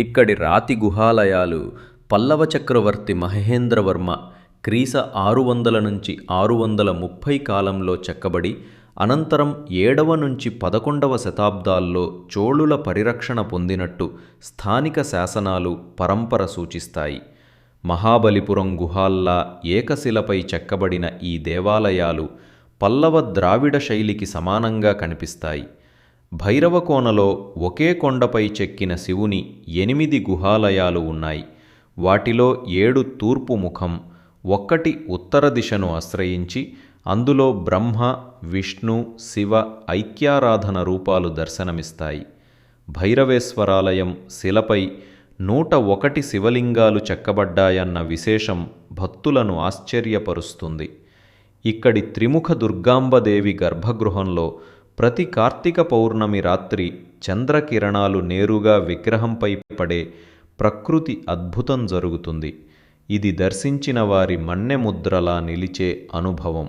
ఇక్కడి రాతి గుహాలయాలు పల్లవ చక్రవర్తి మహేంద్రవర్మ క్రీశ 600 నుంచి 630 కాలంలో చెక్కబడి అనంతరం 7వ నుంచి 11వ శతాబ్దాల్లో చోళుల పరిరక్షణ పొందినట్టు స్థానిక శాసనాలు పరంపర సూచిస్తాయి. మహాబలిపురం గుహాల్లా ఏకశిలపై చెక్కబడిన ఈ దేవాలయాలు పల్లవ ద్రావిడ శైలికి సమానంగా కనిపిస్తాయి. భైరవకోనలో ఒకే కొండపై చెక్కిన శివుని 8 గుహాలయాలు ఉన్నాయి. వాటిలో 7 తూర్పు ముఖం, 1 ఉత్తర దిశను ఆశ్రయించి అందులో బ్రహ్మ, విష్ణు, శివ ఐక్యారాధన రూపాలు దర్శనమిస్తాయి. భైరవేశ్వరాలయం శిలపై 101 శివలింగాలు చెక్కబడ్డాయన్న విశేషం భక్తులను ఆశ్చర్యపరుస్తుంది. ఇక్కడి త్రిముఖ దుర్గాంబదేవి గర్భగృహంలో ప్రతి కార్తీక పౌర్ణమి రాత్రి చంద్రకిరణాలు నేరుగా విగ్రహంపై పడే ప్రకృతి అద్భుతం జరుగుతుంది. ఇది దర్శించిన వారి మన్నెముద్రలా నిలిచే అనుభవం.